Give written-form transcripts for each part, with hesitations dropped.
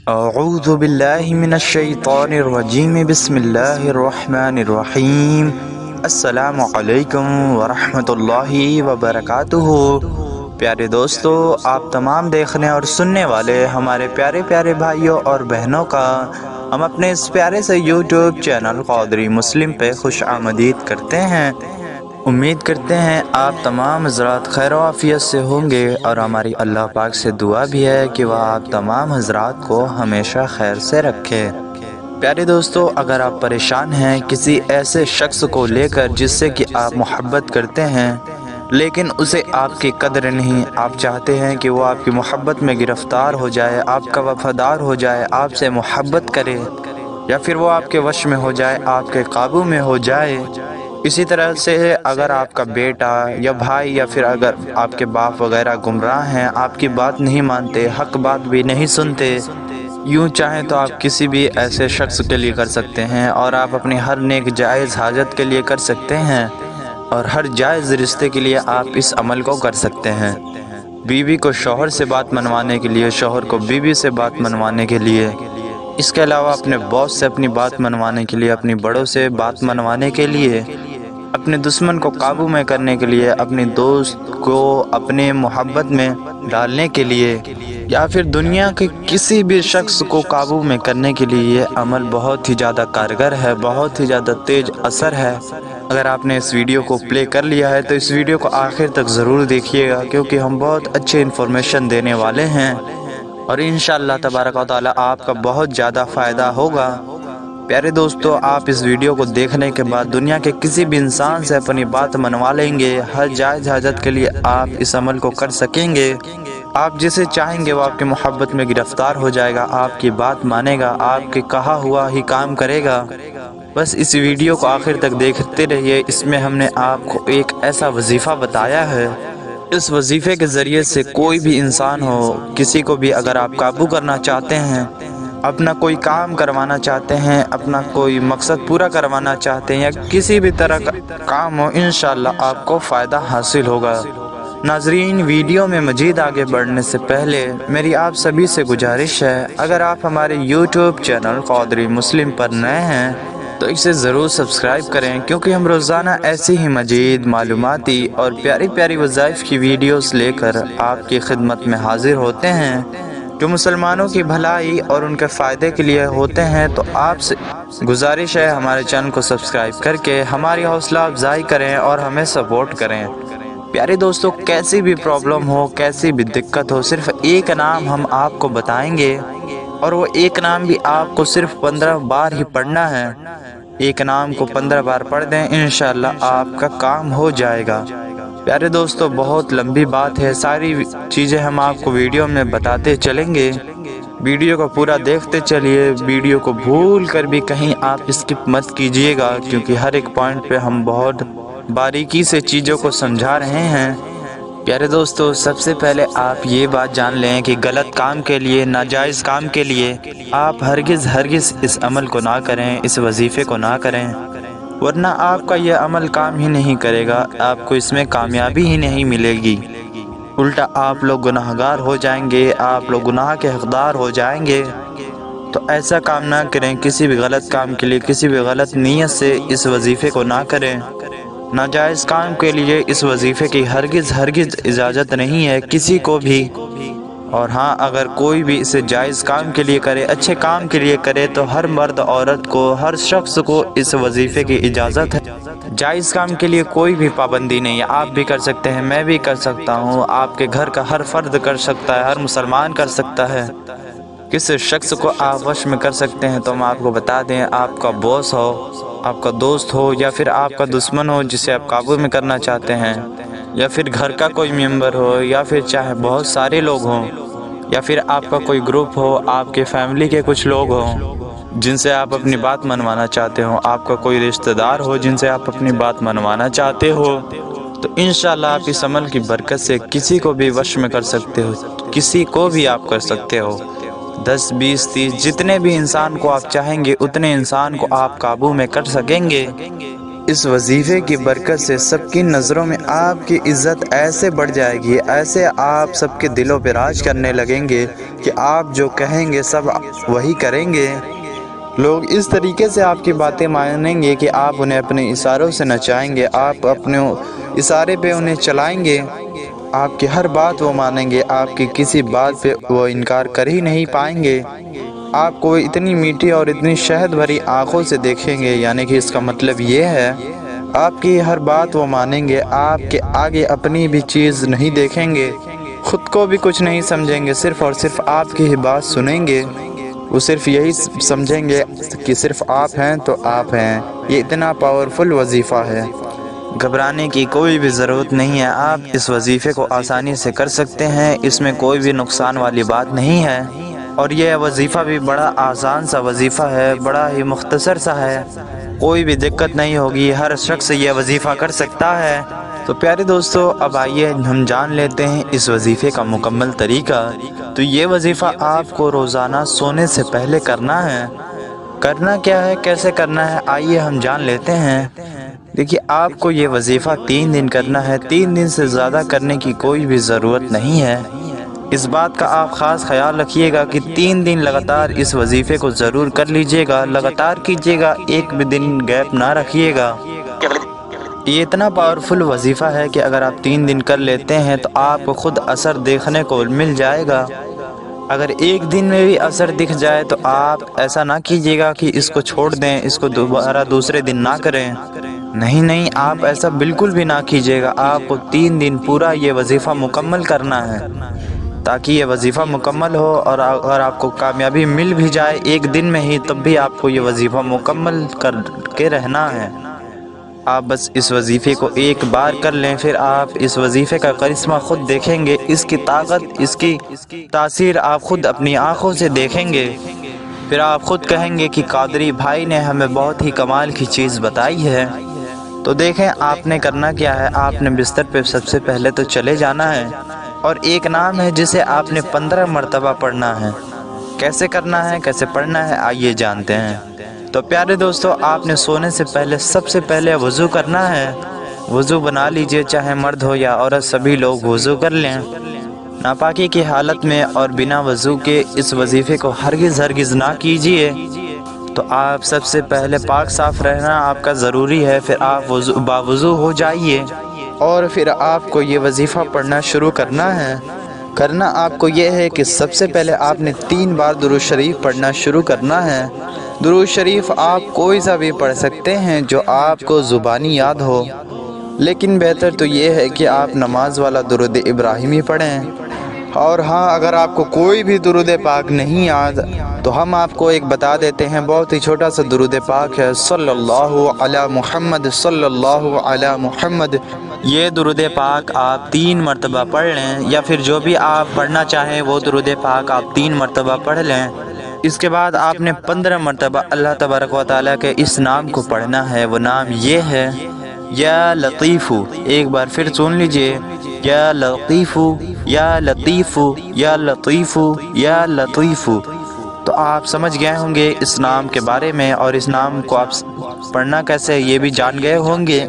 اعوذ باللہ من الشیطان الرجیم بسم اللہ الرحمن الرحیم۔ السلام علیکم ورحمۃ اللہ وبرکاتہ۔ پیارے دوستو، آپ تمام دیکھنے اور سننے والے ہمارے پیارے پیارے بھائیوں اور بہنوں کا ہم اپنے اس پیارے سے یوٹیوب چینل قادری مسلم پہ خوش آمدید کرتے ہیں۔ امید کرتے ہیں آپ تمام حضرات خیر و عافیت سے ہوں گے، اور ہماری اللہ پاک سے دعا بھی ہے کہ وہ آپ تمام حضرات کو ہمیشہ خیر سے رکھے۔ پیارے دوستو، اگر آپ پریشان ہیں کسی ایسے شخص کو لے کر جس سے کہ آپ محبت کرتے ہیں لیکن اسے آپ کی قدر نہیں، آپ چاہتے ہیں کہ وہ آپ کی محبت میں گرفتار ہو جائے، آپ کا وفادار ہو جائے، آپ سے محبت کرے، یا پھر وہ آپ کے وش میں ہو جائے، آپ کے قابو میں ہو جائے، اسی طرح سے اگر آپ کا بیٹا یا بھائی یا پھر اگر آپ کے باپ وغیرہ گمراہ ہیں، آپ کی بات نہیں مانتے، حق بات بھی نہیں سنتے، یوں چاہیں تو آپ کسی بھی ایسے شخص کے لیے کر سکتے ہیں، اور آپ اپنی ہر نیک جائز حاجت کے لیے کر سکتے ہیں، اور ہر جائز رشتے کے لیے آپ اس عمل کو کر سکتے ہیں۔ بیوی کو شوہر سے بات منوانے کے لیے، شوہر کو بیوی سے بات منوانے کے لیے، اس کے علاوہ اپنے باس سے اپنی بات منوانے کے لیے، اپنی بڑوں سے بات منوانے کے لیے، اپنے دشمن کو قابو میں کرنے کے لیے، اپنے دوست کو اپنے محبت میں ڈالنے کے لیے، یا پھر دنیا کے کسی بھی شخص کو قابو میں کرنے کے لیے یہ عمل بہت ہی زیادہ کارگر ہے، بہت ہی زیادہ تیز اثر ہے۔ اگر آپ نے اس ویڈیو کو پلے کر لیا ہے تو اس ویڈیو کو آخر تک ضرور دیکھیے گا، کیونکہ ہم بہت اچھے انفارمیشن دینے والے ہیں، اور انشاءاللہ تبارک و تعالی آپ کا بہت زیادہ فائدہ ہوگا۔ پیارے دوستو، آپ اس ویڈیو کو دیکھنے کے بعد دنیا کے کسی بھی انسان سے اپنی بات منوا لیں گے، ہر جائز حاجت کے لیے آپ اس عمل کو کر سکیں گے۔ آپ جسے چاہیں گے وہ آپ کی محبت میں گرفتار ہو جائے گا، آپ کی بات مانے گا، آپ کے کہا ہوا ہی کام کرے گا۔ بس اس ویڈیو کو آخر تک دیکھتے رہیے، اس میں ہم نے آپ کو ایک ایسا وظیفہ بتایا ہے، اس وظیفے کے ذریعے سے کوئی بھی انسان ہو، کسی کو بھی اگر آپ قابو کرنا چاہتے ہیں، اپنا کوئی کام کروانا چاہتے ہیں، اپنا کوئی مقصد پورا کروانا چاہتے ہیں، یا کسی بھی طرح کا کام ہو، انشاءاللہ آپ کو فائدہ حاصل ہوگا۔ ناظرین، ویڈیو میں مزید آگے بڑھنے سے پہلے میری آپ سبھی سے گزارش ہے، اگر آپ ہمارے یوٹیوب چینل قادری مسلم پر نئے ہیں تو اسے ضرور سبسکرائب کریں، کیونکہ ہم روزانہ ایسی ہی مزید معلوماتی اور پیاری پیاری وظائف کی ویڈیوز لے کر آپ کی خدمت میں حاضر ہوتے ہیں، جو مسلمانوں کی بھلائی اور ان کے فائدے کے لیے ہوتے ہیں۔ تو آپ سے گزارش ہے ہمارے چینل کو سبسکرائب کر کے ہماری حوصلہ افزائی کریں اور ہمیں سپورٹ کریں۔ پیارے دوستو، کیسی بھی پرابلم ہو، کیسی بھی دقت ہو، صرف ایک نام ہم آپ کو بتائیں گے، اور وہ ایک نام بھی آپ کو صرف 15 بار ہی پڑھنا ہے۔ ایک نام کو 15 بار پڑھ دیں، انشاءاللہ آپ کا کام ہو جائے گا۔ پیارے دوستو، بہت لمبی بات ہے، ساری چیزیں ہم آپ کو ویڈیو میں بتاتے چلیں گے، ویڈیو کو پورا دیکھتے چلیے، ویڈیو کو بھول کر بھی کہیں آپ اسکپ مت کیجیے گا، کیونکہ ہر ایک پوائنٹ پہ ہم بہت باریکی سے چیزوں کو سمجھا رہے ہیں۔ پیارے دوستو، سب سے پہلے آپ یہ بات جان لیں کہ غلط کام کے لیے، ناجائز کام کے لیے آپ ہرگز اس عمل کو نہ کریں، اس وظیفے کو نہ کریں، ورنہ آپ کا یہ عمل کام ہی نہیں کرے گا، آپ کو اس میں کامیابی ہی نہیں ملے گی، الٹا آپ لوگ گناہگار ہو جائیں گے، آپ لوگ گناہ کے حقدار ہو جائیں گے۔ تو ایسا کام نہ کریں، کسی بھی غلط کام کے لیے، کسی بھی غلط نیت سے اس وظیفے کو نہ کریں۔ ناجائز کام کے لیے اس وظیفے کی ہرگز اجازت نہیں ہے کسی کو بھی، اور ہاں، اگر کوئی بھی اسے جائز کام کے لیے کرے، اچھے کام کے لیے کرے، تو ہر مرد عورت کو، ہر شخص کو اس وظیفے کی اجازت ہے۔ جائز کام کے لیے کوئی بھی پابندی نہیں ہے، آپ بھی کر سکتے ہیں، میں بھی کر سکتا ہوں، آپ کے گھر کا ہر فرد کر سکتا ہے، ہر مسلمان کر سکتا ہے۔ کس شخص کو آپ وش میں کر سکتے ہیں تو ہم آپ کو بتا دیں، آپ کا باس ہو، آپ کا دوست ہو، یا پھر آپ کا دشمن ہو جسے آپ قابو میں کرنا چاہتے ہیں، یا پھر گھر کا کوئی ممبر ہو، یا پھر چاہے بہت سارے لوگ ہوں، یا پھر آپ کا کوئی گروپ ہو، آپ کے فیملی کے کچھ لوگ ہوں جن سے آپ اپنی بات منوانا چاہتے ہو، آپ کا کوئی رشتہ دار ہو جن سے آپ اپنی بات منوانا چاہتے ہو، تو انشاءاللہ آپ اس عمل کی برکت سے کسی کو بھی وش میں کر سکتے ہو، کسی کو بھی آپ کر سکتے ہو، 10 20 30 جتنے بھی انسان کو آپ چاہیں گے اتنے انسان کو آپ قابو میں کر سکیں گے۔ اس وظیفے کی برکت سے سب کی نظروں میں آپ کی عزت ایسے بڑھ جائے گی، ایسے آپ سب کے دلوں پہ راج کرنے لگیں گے کہ آپ جو کہیں گے سب وہی کریں گے۔ لوگ اس طریقے سے آپ کی باتیں مانیں گے کہ آپ انہیں اپنے اشاروں سے نچائیں گے، آپ اپنے اشارے پہ انہیں چلائیں گے، آپ کی ہر بات وہ مانیں گے، آپ کی کسی بات پہ وہ انکار کر ہی نہیں پائیں گے۔ آپ کو اتنی میٹھی اور اتنی شہد بھری آنکھوں سے دیکھیں گے، یعنی کہ اس کا مطلب یہ ہے آپ کی ہر بات وہ مانیں گے، آپ کے آگے اپنی بھی چیز نہیں دیکھیں گے، خود کو بھی کچھ نہیں سمجھیں گے، صرف اور صرف آپ کی ہی بات سنیں گے۔ وہ صرف یہی سمجھیں گے کہ صرف آپ ہیں تو آپ ہیں۔ یہ اتنا پاورفل وظیفہ ہے، گھبرانے کی کوئی بھی ضرورت نہیں ہے۔ آپ اس وظیفے کو آسانی سے کر سکتے ہیں، اس میں کوئی بھی نقصان والی بات نہیں ہے، اور یہ وظیفہ بھی بڑا آسان سا وظیفہ ہے، بڑا ہی مختصر سا ہے، کوئی بھی دقت نہیں ہوگی، ہر شخص یہ وظیفہ کر سکتا ہے۔ تو پیارے دوستو، اب آئیے ہم جان لیتے ہیں اس وظیفے کا مکمل طریقہ۔ تو یہ وظیفہ آپ کو روزانہ سونے سے پہلے کرنا ہے۔ کرنا کیا ہے، کیسے کرنا ہے، آئیے ہم جان لیتے ہیں۔ دیکھیے، آپ کو یہ وظیفہ 3 دن کرنا ہے، 3 دن سے زیادہ کرنے کی کوئی بھی ضرورت نہیں ہے۔ اس بات کا آپ خاص خیال رکھیے گا کہ 3 دن لگاتار اس وظیفے کو ضرور کر لیجئے گا، لگاتار کیجئے گا، ایک بھی دن گیپ نہ رکھیے گا۔ یہ اتنا پاورفل وظیفہ ہے کہ اگر آپ 3 دن کر لیتے ہیں تو آپ کو خود اثر دیکھنے کو مل جائے گا۔ اگر ایک دن میں بھی اثر دکھ جائے تو آپ ایسا نہ کیجئے گا کہ اس کو چھوڑ دیں، اس کو دوبارہ دوسرے دن نہ کریں۔ نہیں، آپ ایسا بالکل بھی نہ کیجئے گا۔ آپ کو 3 دن پورا یہ وظیفہ مکمل کرنا ہے، تاکہ یہ وظیفہ مکمل ہو، اور اگر آپ کو کامیابی مل بھی جائے ایک دن میں ہی، تب بھی آپ کو یہ وظیفہ مکمل کر کے رہنا ہے۔ آپ بس اس وظیفے کو ایک بار کر لیں، پھر آپ اس وظیفے کا کرشمہ خود دیکھیں گے، اس کی طاقت، اس کی تاثیر آپ خود اپنی آنکھوں سے دیکھیں گے۔ پھر آپ خود کہیں گے کہ قادری بھائی نے ہمیں بہت ہی کمال کی چیز بتائی ہے۔ تو دیکھیں، آپ نے کرنا کیا ہے، آپ نے بستر پہ سب سے پہلے تو چلے جانا ہے، اور ایک نام ہے جسے آپ نے 15 مرتبہ پڑھنا ہے۔ کیسے کرنا ہے، کیسے پڑھنا ہے، آئیے جانتے ہیں۔ تو پیارے دوستو، آپ نے سونے سے پہلے سب سے پہلے وضو کرنا ہے۔ وضو بنا لیجئے، چاہے مرد ہو یا عورت، سبھی لوگ وضو کر لیں۔ ناپاکی کی حالت میں اور بنا وضو کے اس وظیفے کو ہرگز نہ کیجئے۔ تو آپ سب سے پہلے پاک صاف رہنا آپ کا ضروری ہے، پھر آپ باوضو ہو جائیے، اور پھر آپ کو یہ وظیفہ پڑھنا شروع کرنا ہے۔ کرنا آپ کو یہ ہے کہ سب سے پہلے آپ نے 3 بار درود شریف پڑھنا شروع کرنا ہے۔ درود شریف آپ کوئی سا بھی پڑھ سکتے ہیں جو آپ کو زبانی یاد ہو، لیکن بہتر تو یہ ہے کہ آپ نماز والا درود ابراہیمی پڑھیں۔ اور ہاں، اگر آپ کو کوئی بھی درود پاک نہیں یاد تو ہم آپ کو ایک بتا دیتے ہیں، بہت ہی چھوٹا سا درود پاک ہے، صلی اللہ علی محمد، صلی اللہ علی محمد۔ یہ درود پاک آپ 3 مرتبہ پڑھ لیں، یا پھر جو بھی آپ پڑھنا چاہیں وہ درود پاک آپ 3 مرتبہ پڑھ لیں۔ اس کے بعد آپ نے 15 مرتبہ اللہ تبارک و تعالیٰ کے اس نام کو پڑھنا ہے۔ وہ نام یہ ہے یا لطیف۔ ایک بار پھر سن لیجئے، یا لطیف، یا لطیف، یا لطیف، یا لطیف۔ تو آپ سمجھ گئے ہوں گے اس نام کے بارے میں، اور اس نام کو آپ پڑھنا کیسے یہ بھی جان گئے ہوں گے۔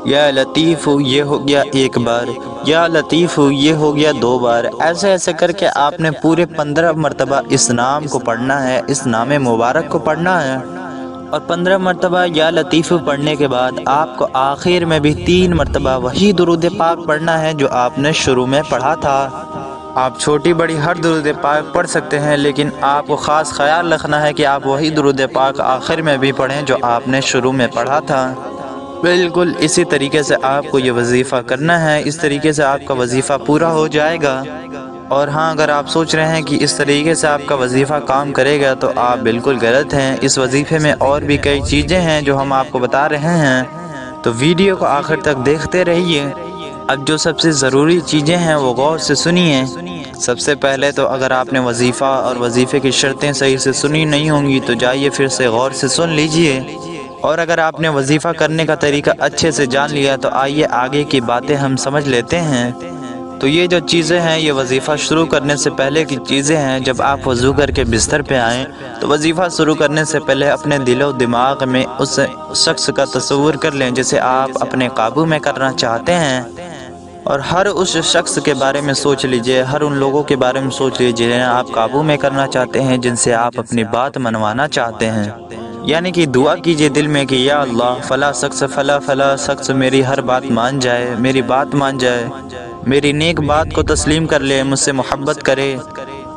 یا لطیف یہ ہو گیا 1 بار، یا لطیف یہ ہو گیا 2 بار، ایسے کر کے آپ نے پورے 15 مرتبہ اس نام کو پڑھنا ہے، اس نام مبارک کو پڑھنا ہے۔ اور 15 مرتبہ یا لطیف پڑھنے کے بعد آپ کو آخر میں بھی 3 مرتبہ وہی درود پاک پڑھنا ہے جو آپ نے شروع میں پڑھا تھا۔ آپ چھوٹی بڑی ہر درود پاک پڑھ سکتے ہیں، لیکن آپ کو خاص خیال رکھنا ہے کہ آپ وہی درود پاک آخر میں بھی پڑھیں جو آپ نے شروع میں پڑھا تھا۔ بالکل اسی طریقے سے آپ کو یہ وظیفہ کرنا ہے، اس طریقے سے آپ کا وظیفہ پورا ہو جائے گا۔ اور ہاں، اگر آپ سوچ رہے ہیں کہ اس طریقے سے آپ کا وظیفہ کام کرے گا تو آپ بالکل غلط ہیں۔ اس وظیفے میں اور بھی کئی چیزیں ہیں جو ہم آپ کو بتا رہے ہیں، تو ویڈیو کو آخر تک دیکھتے رہیے۔ اب جو سب سے ضروری چیزیں ہیں وہ غور سے سنیے۔ سب سے پہلے تو اگر آپ نے وظیفہ اور وظیفے کی شرطیں صحیح سے سنی نہیں ہوں گی تو جائیے پھر سے غور سے سن لیجئے، اور اگر آپ نے وظیفہ کرنے کا طریقہ اچھے سے جان لیا تو آئیے آگے کی باتیں ہم سمجھ لیتے ہیں۔ تو یہ جو چیزیں ہیں یہ وظیفہ شروع کرنے سے پہلے کی چیزیں ہیں۔ جب آپ وضو کر کے بستر پہ آئیں تو وظیفہ شروع کرنے سے پہلے اپنے دل و دماغ میں اس شخص کا تصور کر لیں جسے آپ اپنے قابو میں کرنا چاہتے ہیں، اور ہر اس شخص کے بارے میں سوچ لیجئے، ہر ان لوگوں کے بارے میں سوچ لیجئے جنہیں آپ قابو میں کرنا چاہتے ہیں، جن سے آپ اپنی بات منوانا چاہتے ہیں۔ یعنی کہ دعا کیجئے دل میں کہ یا اللہ فلاں شخص فلاں شخص میری ہر بات مان جائے، میری بات مان جائے، میری نیک بات کو تسلیم کر لے، مجھ سے محبت کرے۔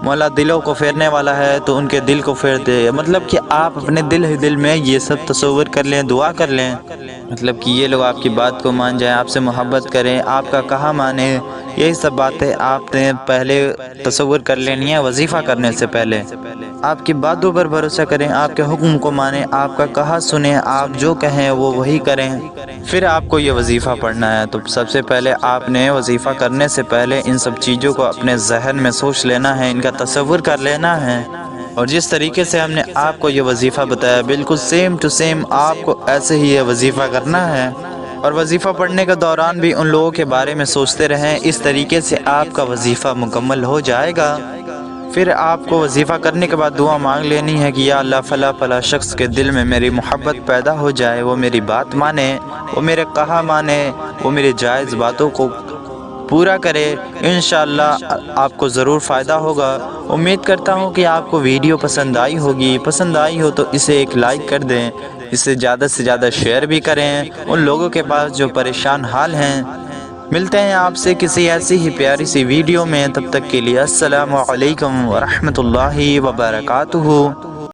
مولا دلوں کو پھیرنے والا ہے تو ان کے دل کو پھیر دے۔ مطلب کہ آپ اپنے دل میں یہ سب تصور کر لیں، دعا کر لیں، مطلب کہ یہ لوگ آپ کی بات کو مان جائیں، آپ سے محبت کریں، آپ کا کہا مانیں۔ یہی سب باتیں آپ نے پہلے تصور کر لینی ہے وظیفہ کرنے سے پہلے۔ آپ کی باتوں پر بھروسہ کریں، آپ کے حکم کو مانیں، آپ کا کہا سنیں، آپ جو کہیں وہ وہی کریں، پھر آپ کو یہ وظیفہ پڑھنا ہے۔ تو سب سے پہلے آپ نے وظیفہ کرنے سے پہلے ان سب چیزوں کو اپنے ذہن میں سوچ لینا ہے، ان کا تصور کر لینا ہے، اور جس طریقے سے ہم نے آپ کو یہ وظیفہ بتایا بالکل سیم ٹو سیم آپ کو ایسے ہی یہ وظیفہ کرنا ہے۔ اور وظیفہ پڑھنے کے دوران بھی ان لوگوں کے بارے میں سوچتے رہیں، اس طریقے سے آپ کا وظیفہ مکمل ہو جائے گا۔ پھر آپ کو وظیفہ کرنے کے بعد دعا مانگ لینی ہے کہ یا اللہ فلاں شخص کے دل میں میری محبت پیدا ہو جائے، وہ میری بات مانے، وہ میرے کہا مانے، وہ میری جائز باتوں کو پورا کرے۔ انشاءاللہ آپ کو ضرور فائدہ ہوگا۔ امید کرتا ہوں کہ آپ کو ویڈیو پسند آئی ہوگی۔ پسند آئی ہو تو اسے ایک لائک کر دیں، اسے زیادہ سے زیادہ شیئر بھی کریں ان لوگوں کے پاس جو پریشان حال ہیں۔ ملتے ہیں آپ سے کسی ایسی ہی پیاری سی ویڈیو میں، تب تک کے لیے السلام علیکم ورحمۃ اللہ وبرکاتہ۔